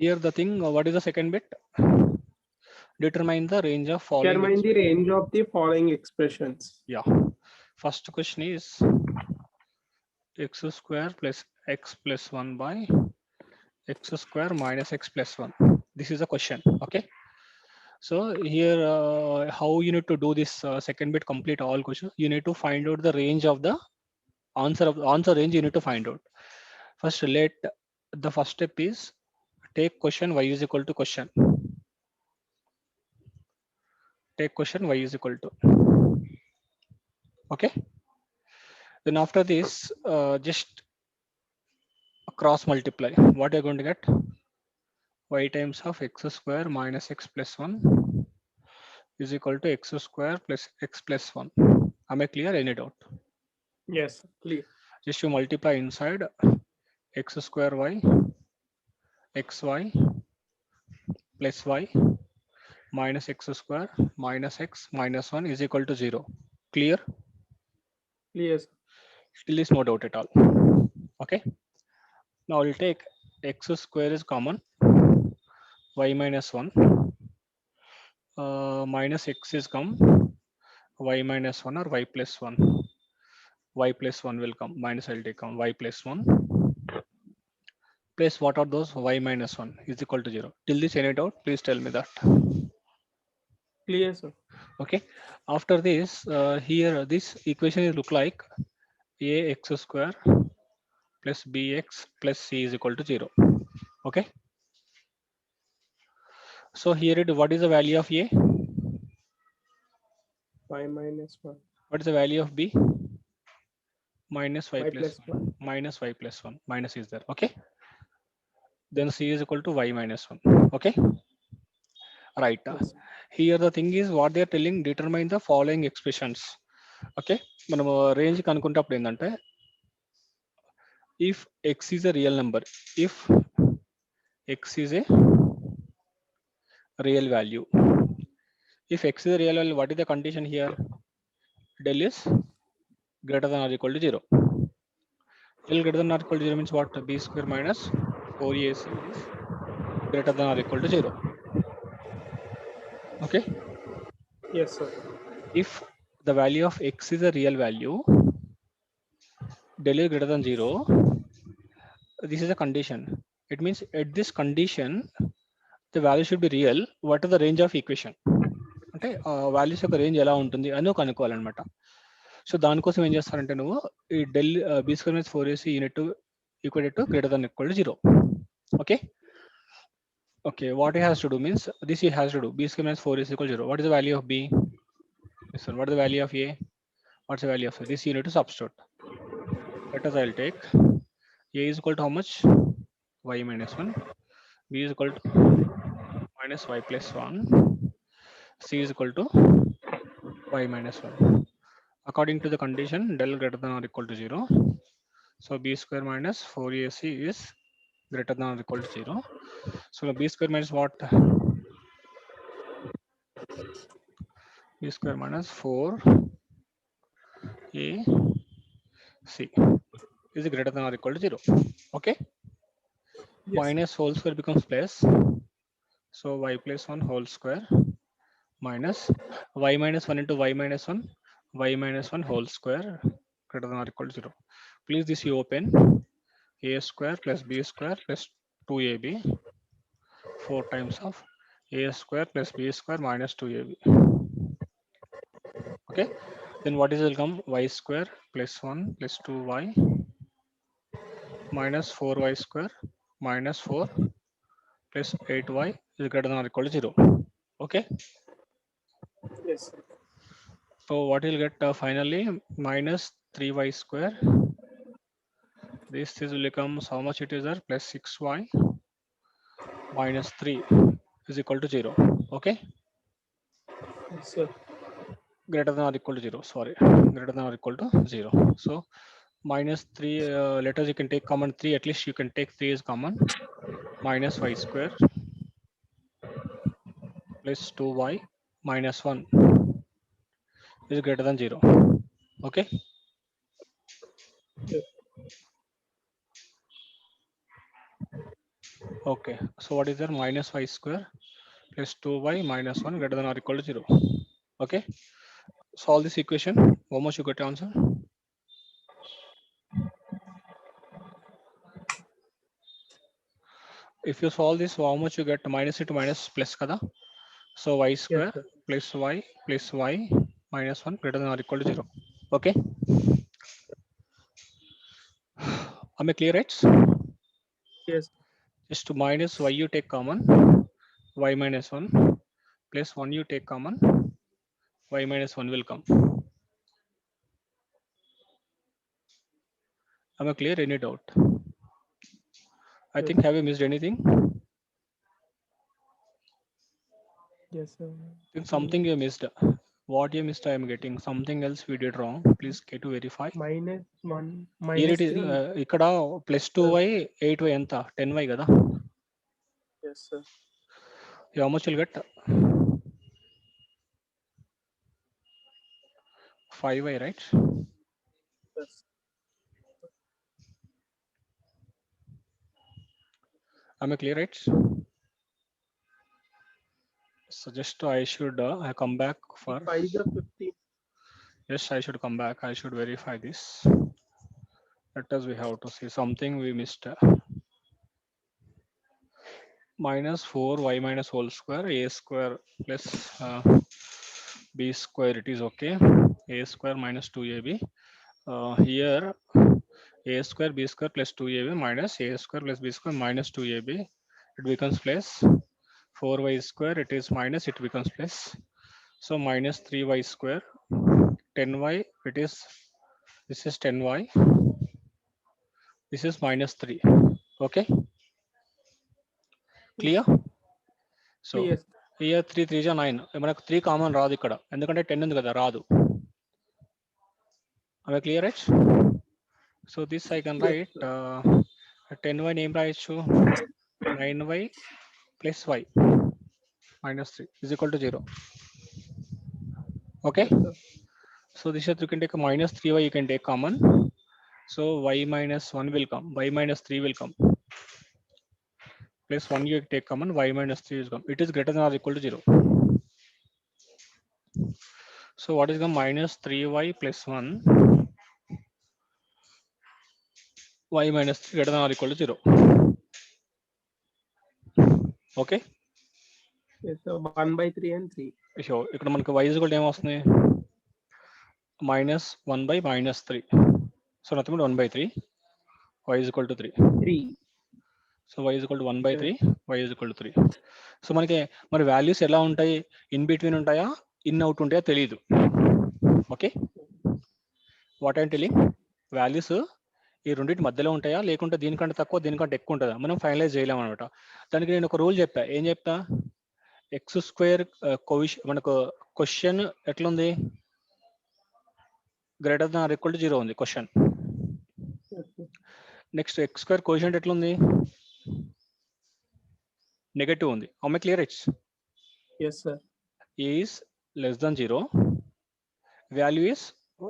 Here the thing, what is the second bit? Determine the range of following. Determine the range of the following expressions. Yeah. First question is x square plus x plus 1 by x square minus x plus 1. This is a question. Okay. So here, how you need to do this second bit complete all questions? You need to find out the range of the answer range. You need to find out. First, let the first step is take question y is equal to question. Take question y is equal to. Okay. Then after this, just cross multiply. What you're going to get? Y times of x square minus x plus 1 is equal to x square plus x plus 1. Am I clear? Any doubt? Yes, clear. Just you multiply inside x square y xy plus y minus x square minus x minus 1 is equal to 0. Clear? Clear, sir. Still is no doubt at all. Okay. Now I'll take x square is common, y minus 1 minus x is come, y minus 1 or y plus 1. Y plus 1 will come, minus I'll take on y plus 1 plus what are those? Y minus 1 is equal to 0. Till this any doubt? Please tell me that. Clear, sir. Okay. After this, here this equation is look like ax square plus bx plus c is equal to 0. Okay. So here it what is the value of a? Y minus 1. What is the value of b? Minus y Y plus plus 1. minus y plus 1. Minus is there. Okay. Then c is equal to y minus 1. Okay. Right. Yes. Here the thing is what they are telling, determine the following expressions. Okay. మనము range కనుక్కుంటప్పుడు ఏంటంటే if x is a real number, if x is a real value, if x is a real value, what is the condition here? Del is greater than or equal to 0. Del greater than or equal to 0 means what? B square minus 4ac is greater than or equal to 0. Okay. Yes, sir. If the value of x is a real value, del is greater than 0, this is a condition. It means at this condition, the value should be real. What is the range of equation? అంటే values యొక్క range ఎలా ఉంటుంది అని కనుక్కోవాలన్నమాట. So దానికోసం ఏం చేస్తారంటే నువ్వు ఈ del b square minus 4ac unit equal to greater than equal to 0. Okay. Okay, what he has to do means this he has to do b square minus 4 is equal to 0. What is the value of b? Listen, what is the value of a? What's the value of a? This you need to substitute. Let us I'll take a is equal to how much? Y minus 1. B is equal to minus y plus 1. C is equal to y minus 1. According to the condition del greater than or equal to 0. So b square minus 4ac is greater than or equal to 0. So b square minus what? B square minus 4ac is greater than or equal to 0. Okay. Yes. Minus whole square becomes plus. So y plus 1 whole square minus y minus 1 into y minus 1, y minus 1 whole square greater than or equal to 0. Please this you open a square plus b square plus 2ab 4 times of a square plus b square minus 2ab. Okay. Then what is will come? Y square plus 1 plus 2y minus 4y square minus 4 plus 8y is greater than or equal to 0. Okay. Yes, sir. So what you'll get finally minus 3y square. This will become how much it is there? Plus 6y minus 3 is equal to 0. Okay. Yes, sir. Greater than or equal to 0. Sorry. Greater than or equal to 0. So minus 3 letters you can take common 3. At least you can take 3 is common. Minus y square plus 2y minus 1 is greater than 0. Okay. Yes. Okay, so what is there? Minus y square plus 2y minus 1 greater than or equal to 0. Okay, solve this equation. How much you get to answer? If you solve this, how much you get? Minus into minus plus kada. So y Yes, square sir. plus y minus 1 greater than or equal to 0. Okay, am I clear, right? Yes. Just to minus y you take common, y minus 1 plus 1 you take common, y minus 1 will come. Am I clear? Any doubt? I Yes. think have you missed anything? Yes, sir. Think something you missed. What you missed, I am getting. Something else we did wrong. Please get to verify. Minus 1, Here it minus is. 3. ఇక్కడ plus two Sir. Y eight y ఎంత 10y కదా. Yes, sir. How much will get? 5y, right? Yes. Am I clear, right? So just I should come back for. 5 is 15. Yes, I should come back. I should verify this. Let us we have to see something we missed. Minus 4y minus whole square a square plus b square. It is okay. A square minus 2ab. Here a square b square plus 2ab minus a square plus b square minus 2ab. It becomes plus 4y square. It is minus. It becomes plus. So minus 3y square. 10y. It is. This is 10y. This is minus 3. Okay. Clear? So Yes. here 3 3 is 9. మనకు 3 common రాదు ఇక్కడ ఎందుకంటే 10 ఉంది కదా రాదు. Am I clear, right? So this I can Yes, write sir. 10y name రాయొచ్చు 9y plus y minus 3 is equal to 0. Okay. Yes, sir. So this is you can take a minus 3y you can take common. So y minus 1 will come. Y minus 3 will come. Plus 1 you take common. Y minus 3 is come. It is greater than or equal to 0. So what is the minus 3y plus 1? Y minus 3 greater than or equal to 0. Okay. Yes, sir. 1 by 3 and 3. So ఇక్కడ మనకు y is equal to ఏమొస్తుంది minus 1 by minus 3. So nothing but 1 by 3. Y is equal to 3. 3. So y is equal to 1 by Yes. 3. Y is equal to 3. So మనకి మరి values ఎలా ఉంటాయి in between ఉంటాయా in out ఉంటాయా తెలియదు. Okay what I'm telling values ఈ రెండింటి మధ్యలో ఉంటాయా లేకుంటే దీనికంటే తక్కువ దీనికంటే ఎక్కువ ఉంటుందా మనం ఫైనలైజ్ చేయలేము అనమాట. దానికి నేను ఒక రూల్ చెప్పా. ఏం చెప్తా ఎక్స్ స్క్వేర్ మనకు క్వశ్చన్ ఎట్లుంది greater than or equal to 0 ఉంది question. Yes, sir. Next X square quotient ఎట్లుంది నెగటివ్ ఉంది. ఆమె clear it's Yes, sir. Is less than 0 value is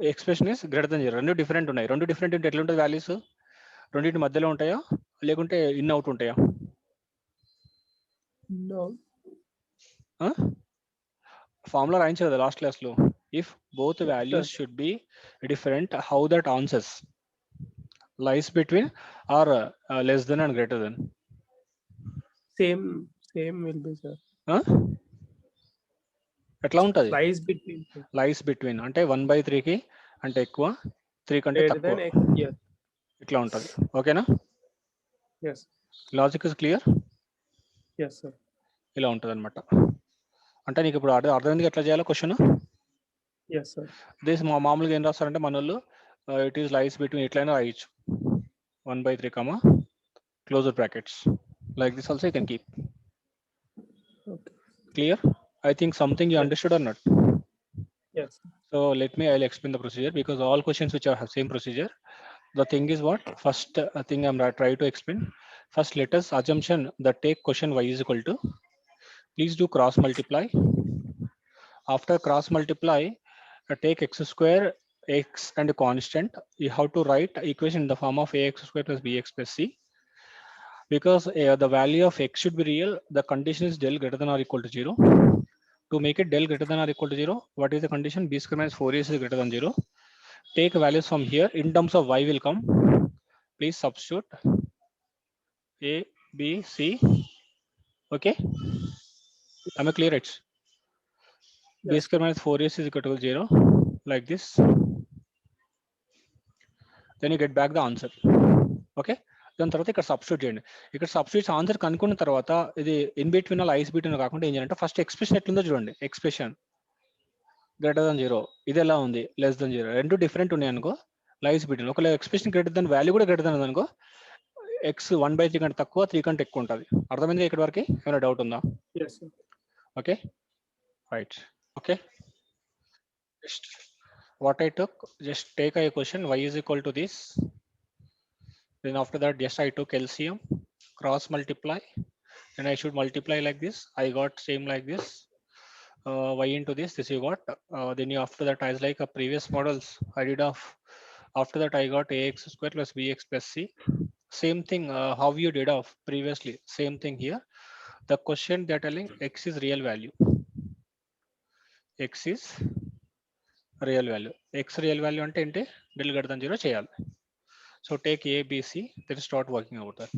expression is greater than 0. రెండు డిఫరెంట్ ఉన్నాయి. రెండు డిఫరెంట్ ఉంటే ఎట్లుంటుంది వాల్యూస్ రెండింటి మధ్యలో ఉంటాయా లేకుంటే ఇన్ అవుట్ ఉంటాయా? No. ఫార్ములా రాయించారు కదా లాస్ట్ క్లాస్లో. If both values should be different how that answers lies between or less than and greater than. Same will be, sir. ఎట్లా ఉంటుంది Lies between. Sir. Lies between అంటే 1/3కి అంటే ఎక్కువ 3 కంటే Greater తక్కువ than X. Yes. ఇట్లా ఉంటుంది. ఓకేనా? Yes. Logic is clear. Yes, sir. ఇలా ఉంటుంది అనమాట. అంటే నీకు ఇప్పుడు అర్థమైంది ఎట్లా చేయాలో క్వశ్చన్. Yes, sir. దిస్ మామూలుగా ఏం రాస్తారంటే మన వాళ్ళు ఇట్ ఈస్ లైస్ బిట్వీన్ ఎట్లయినా రాయొచ్చు 1/3 closer brackets like this also you can keep. Okay. Clear? I think something you Yes. understood or not. Yes. So I'll explain the procedure because all questions which have same procedure. The thing is what first thing I'm trying to explain. First let us assumption that take question y is equal to, please do cross multiply. After cross multiply take x square x and a constant. You have to write equation in the form of ax square plus bx plus c. Because the value of x should be real, the condition is del greater than or equal to 0. To make it del greater than or equal to 0, what is the condition? B square minus 4ac is greater than 0. Take values from here. In terms of y will come. Please substitute a, b, c. Okay. Am I clear? It's b Yes, square sir. minus 4ac is equal to 0. Like this. Then you get back the answer. Okay, దాని తర్వాత ఇక్కడ substitute చేయండి. ఇక్కడ substitutes answer కనుక్కున్న తర్వాత ఇది in between ice between కాకుండా ఏం చేయాలంటే ఫస్ట్ ఎక్స్ప్రెషన్ ఎట్లుందో చూడండి. ఎక్స్ప్రెషన్ గ్రేటర్ దాన్ 0, ఇది ఎలా ఉంది? Less than 0. రెండు డిఫరెంట్ ఉన్నాయి అనుకో, లైస్ బిట్వీన్. ఒకవేళ ఎక్స్ప్రెషన్ గ్రేటర్ దాన్ వాల్యూ కూడా గ్రేటర్ దాన్ ఉంది అనుకో, ఎక్స్ 1/3 కంటే తక్కువ, 3 కంటే ఎక్కువ ఉంటుంది. అర్థమైంది ఇక్కడ వరకు? ఏమైనా డౌట్ ఉందా? Yes, sir. Okay, right. Okay, just what I took, just take a question y is equal to this. Then after that, yes, I took LCM, cross multiply, and I should multiply like this. I got same like this. Y into this you got. Then you, after that, I was like a previous models I did of. After that, I got ax square plus bx plus c. Same thing. How you did of previously. Same thing here. The question they're telling x is real value. X is real value. X real value ante ente del greater than 0 cheyali. So take a, b, c, then start working out that.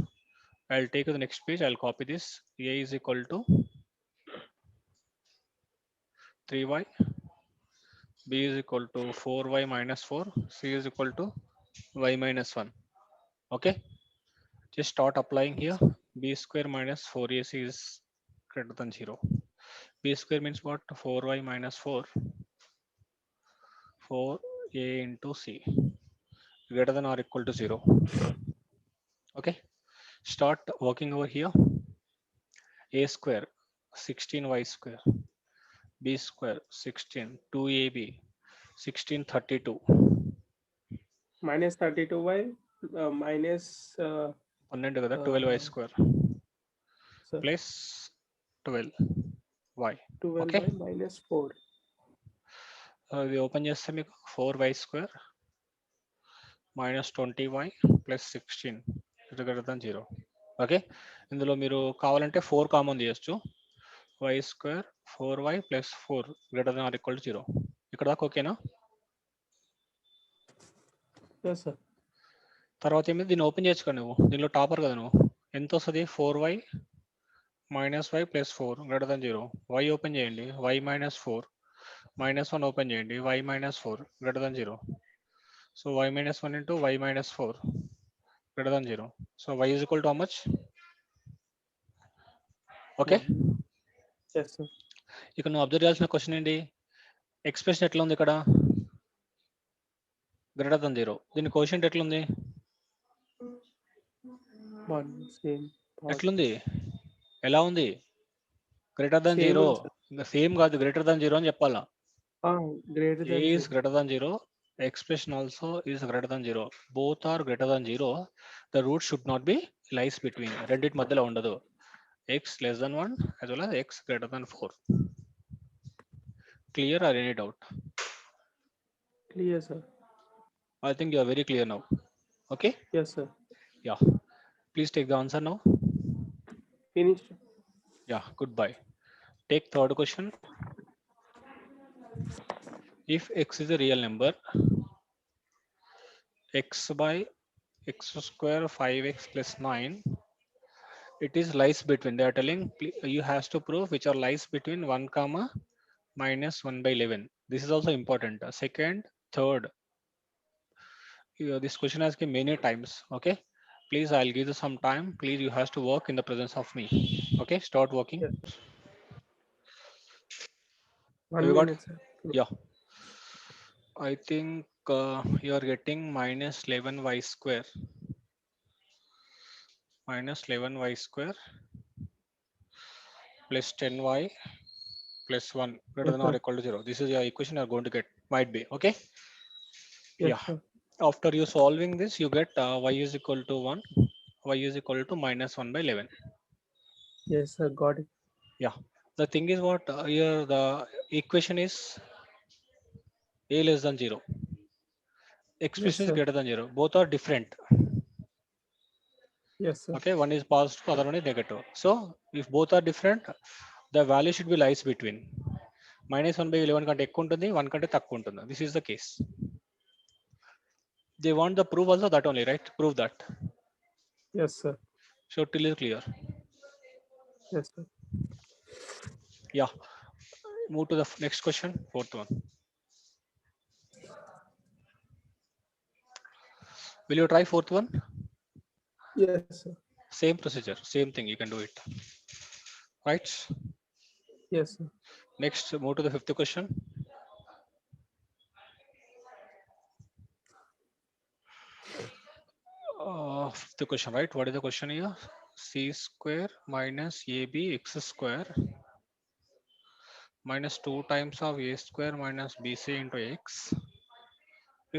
I'll take to the next page. I'll copy this. A is equal to 3y, b is equal to 4y minus 4, c is equal to y minus 1. Okay, just start applying here. B square minus 4ac is greater than 0. B square means what? 4y minus 4, 4a into c greater than or equal to 0. Okay, start working over here. A square 16y square, b square 16, 2ab 16, 32. Minus 32y minus 12 కదా, 12y square sir, plus 12y. 12y Okay, minus 4. ఇది open చేస్తే మీకు 4y square minus 20y plus 16 is greater than 0. Okay, ఇందులో మీరు కావాలంటే 4 common తీయచ్చు. y square 4y plus 4 greater than or equal to 0. ఇక్కడ దాకా ఓకేనా? Yes, sir. తర్వాత ఏమి, దీన్ని ఓపెన్ చేయొచ్చు కదా నువ్వు, దీనిలో టాపర్ కదా నువ్వు. ఎంత వస్తుంది? 4y minus y plus 4 greater than 0. y open చేయండి, y minus 4 minus 1 ఓపెన్ చేయండి, y minus 4 greater than 0. So y minus 1 into y minus 4 greater than 0. So y is equal to how much? Okay, Yes, sir. ఇక్కడ నువ్వు observe చేయాల్సిన question ఏంటి? Expression ఎట్లా ఉంది ఇక్కడ? Greater than 0. దీని quotient ఎట్లుంది? One same. ఎట్లుంది? ఎలా ఉంది? Greater than Same 0. ఉంది, sir. ఇంకా సేమ్ కాదు, గ్రేటర్ దన్ 0 అని చెప్పాలా. Greater A than is 0. greater than 0. Expression also is greater than 0. Both are greater than 0. The root should not be lies between. రెండిటి మధ్యలో ఉండదు. X less than 1 as well as x greater than 4. Clear or any doubt? Clear, sir. I think you are very clear now. Okay? Yes, sir. Yeah. Please take the answer now. Finished. Yeah, goodbye. Take third question. If x is a real number, x by x square 5x plus 9, it is lies between. They are telling you has to prove which are lies between 1 comma minus 1 by 11. This is also important. Second, third. This question has come many times. Okay, please, I'll give you some time. Please, you have to work in the presence of me. Okay, start working. Yes. 1 You got? minute, sir. Yeah, I think you are getting minus 11y square, minus 11y square plus 10y plus 1 greater Yes, than or sir. equal to 0. This is your equation you are going to get. Might be. Okay. Yes, Yeah. sir. After you solving this, you get y is equal to 1, y is equal to minus 1 by 11. Yes, sir. Got it. Yeah. The thing is what here the equation is a less than 0. Yes, Expression is sir. greater than 0. Both are different. Yes, sir. Okay, one is positive, other one is negative. So if both are different, the value should be lies between. -1/11 కంటే ఎక్కువ ఉంటుంది, 1 కంటే తక్కువ ఉంటుంది. This is the case. They want the proof also, that only, right? Prove that. Yes, sir. So till is clear. Yes, sir. Yeah. Move to the next question, fourth one. Will you try fourth one? Yes, sir. Same procedure, same thing, you can do it. Right? Yes, sir. Next, move to the fifth question. Fifth question, right? What is the question here? C square minus AB x square minus 2 times of A square minus BC into x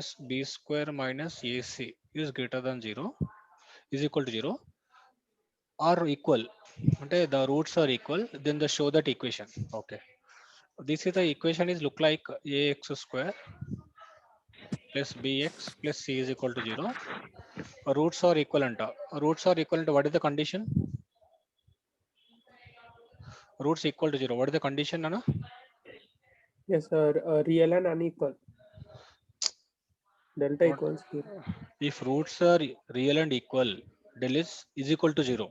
is B square minus AC is greater than 0, is equal to 0, or equal. Okay, the roots are equal, then they show that equation. Okay. This is the equation is look like ax square plus bx plus c is equal to 0. Roots are equivalent. Roots are equivalent. What is the condition? Roots equal to 0. What is the condition, Nana? Yes, sir. Real and unequal. Delta What? equals 0. If roots are real and equal, del is equal to 0.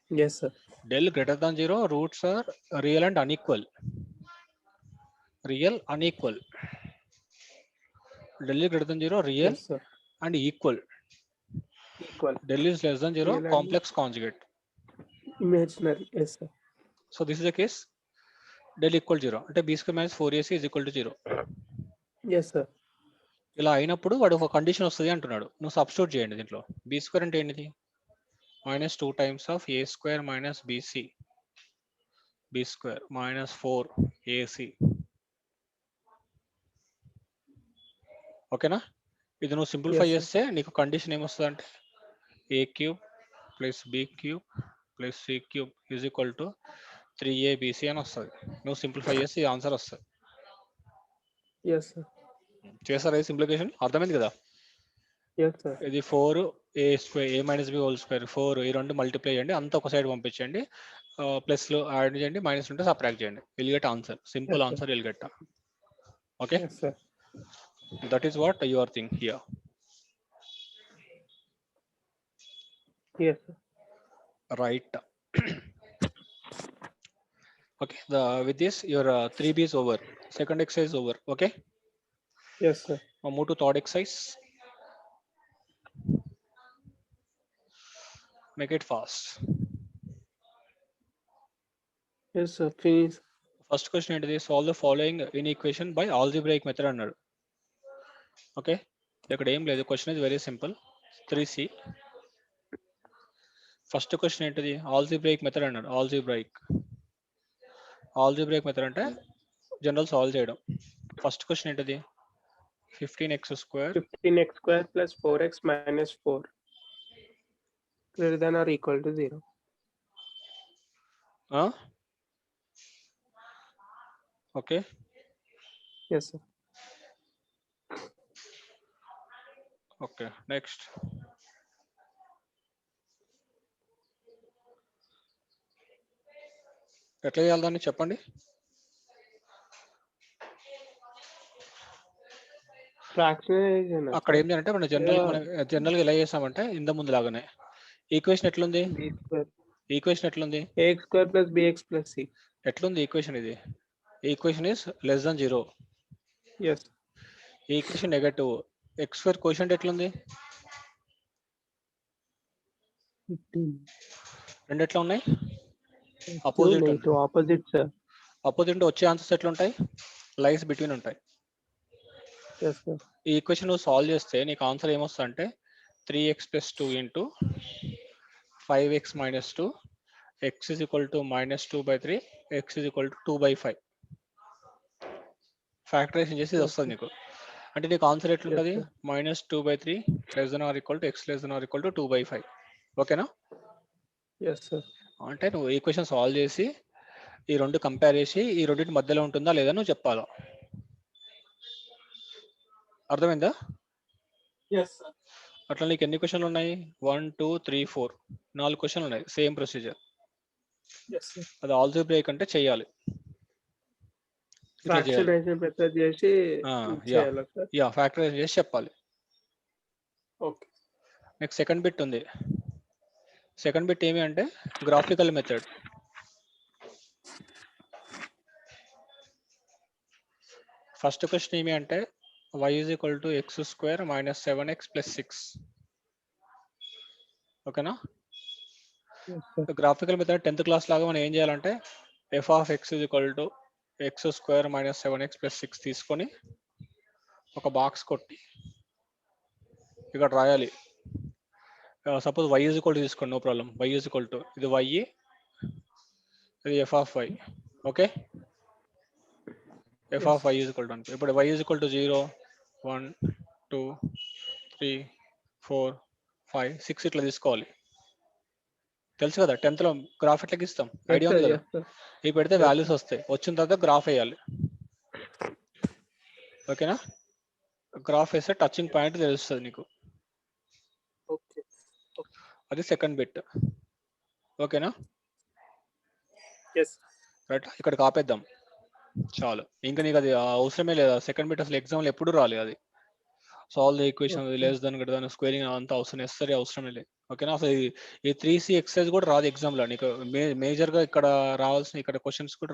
Yes, sir. Del greater than 0, roots are real and unequal. Real, unequal. Del is greater than 0, real Yes, sir. and equal. Equal. Del is less than 0, Real and complex conjugate. imaginary. Yes, sir. So this is the case. Del equal 0. అంటే b square minus 4ac is equal to 0. Yes, sir. ఇలా అయినప్పుడు వాడు ఒక condition వస్తుంది అంటున్నాడు. నువ్వు substitute చేయండి దీంట్లో. బి స్క్వేర్ అంటే ఏంటిది? -2 times of a square minus bc. b square minus 4ac. ఓకేనా? ఇది నువ్వు సింప్లిఫై Yes, sir. చేస్తే నీకు కండిషన్ ఏమొస్తుంది అంటే a cube plus b cube plus c cube is equal to 3abc అని వస్తుంది. నువ్వు సింప్లిఫై చేస్తే ఈ ఆన్సర్ వస్తుంది. Yes, sir. చేస్తారా ఈ సింప్లిఫికేషన్? అర్థమైంది కదా? Yes, sir. ఇది 4a square a minus b whole square 4 ఈ రెండు మల్టిప్లై చేయండి, అంతా ఒక సైడ్ పంపించండి, ప్లస్లో యాడ్ చేయండి, మైనస్ ఉంటే సబ్ట్రాక్ట్ చేయండి, will get answer. Simple Yes, sir. Answer will get. Okay, Yes, sir. That is what you are think here. Yes, sir. Right. Okay, with this your 3b is over, second exercise over. Okay, Yes, sir. now move to third exercise. Make it fast. Yes, sir. Finish. First question ఏంటిది? Solve the following in equation by algebraic method అన్నాడు. Okay, ఇక్కడ ఏం లేదు, question is very simple. 3c. First question ఏంటిది? ఆల్జిబ్రైక్ method అన్నాడు. ఆల్జిబ్రైక్ method అంటే general solve చేయడం. First question ఏంటిది? 15x square 15x square plus 4x minus 4 greater than or equal to 0. Okay. Yes, sir. Okay, next. ఎట్లా చేయాలి దాన్ని చెప్పండి. Fractionalization. అక్కడ ఏంటి అంటే మనం జనరల్గా ఎలా చేసామంటే ఇంత ముందు లాగానే. ఈక్వేషన్ ఎట్లుంది? B square. ఈక్వేషన్ ఎట్లుంది? Ax square plus bx plus c. ఎట్లుంది ఈక్వేషన్? ఇది equation is less than 0. Yes. Equation negative. X square quotient ఎట్లుంది? 15. రెండు ఎట్లా ఉన్నాయి? అపోజిట్. Opposite, sir. అపోజిట్ వచ్చే ఆన్సర్స్ ఎట్లా ఉంటాయి? లైన్స్ బిట్వీన్ ఉంటాయి. Yes, sir. ఈ ఈక్వేషన్ నువ్వు సాల్వ్ చేస్తే నీకు ఆన్సర్ ఏమొస్తుంది అంటే 3x plus 2 into 5x minus 2 x is equal to -2/3 x is equal to 2/5. Factorisation చేసి ఇది వస్తుంది నీకు. అంటే నీకు ఆన్సర్ ఎట్లుంటుంది? -2/3 less than or equal to x less than or equal to 2/5. ఓకేనా? Yes, sir. అంటే నువ్వు ఈక్వేషన్ సాల్వ్ చేసి ఈ రెండు కంపేర్ చేసి ఈ రెండింటి మధ్యలో ఉంటుందా లేదా నువ్వు చెప్పాలా. అర్థమైందా? Yes, sir. అట్లా నీకు ఎన్ని క్వశ్చన్లు ఉన్నాయి? 1 2 3 4 4 క్వశ్చన్లు ఉన్నాయి, సేమ్ ప్రొసీజర్. Yes, sir. అది ఆల్జీబ్రాయిక్ అంటే చేయాలి, ఇట్లా చేయాలి. ఫ్రాక్షనైజేషన్ మెథడ్ చేసి చేయాలా సార్? యా ఫ్యాక్టరైజ్ చేసి చెప్పాలి. ఓకే. నెక్స్ట్ సెకండ్ బిట్ ఉంది. సెకండ్ బిట్ ఏమి అంటే గ్రాఫికల్ మెథడ్. ఫస్ట్ క్వశ్చన్ ఏమి అంటే y is equal to x² minus 7x plus 6. ఓకేనా? Yes, sir. Graphical method 10th class లాగా మనం ఏం చేయాలంటే f of x is equal to x² minus 7x plus 6 తీసుకొని ఒక బాక్స్ కొట్టి ఇక్కడ రాయాలి. Suppose y is equal to తీసుకోండి, no problem. y is equal to ఇది y, ఇది f of y. Okay, f of y is equal to అనుకో. ఇప్పుడు y is equal to 0 1 2 3 4 5 6 ఇట్లా తీసుకోవాలి. తెలుసు కదా 10th లో గ్రాఫ్ ఎట్లా గీస్తాం, ఐడియా ఉంది కదా? ఇవి పెడితే వాల్యూస్ వస్తాయి, వచ్చిన తర్వాత గ్రాఫ్ వేయాలి. ఓకేనా? గ్రాఫ్ వేస్తే టచింగ్ పాయింట్ తెలుస్తుంది నీకు. ఓకే, అది సెకండ్ బిట్. ఓకేనా? yes, రైట్, ఇక్కడ ఆపేద్దాం చాలు. ఇంకా నీకు అది అవసరమే లేదా, సెకండ్ బిట్ అసలు ఎగ్జామ్లో ఎప్పుడు రాలేదు. అది solve the equation less than greater than squaring అంత అవసరం, నెసరీ అవసరమే లేదు. ఓకేనా? అసలు ఈ 3C ఎక్సర్సైజ్ కూడా రాదు ఎగ్జామ్లో నీకు. మేజర్గా ఇక్కడ రావాల్సిన ఇక్కడ క్వశ్చన్స్ కూడా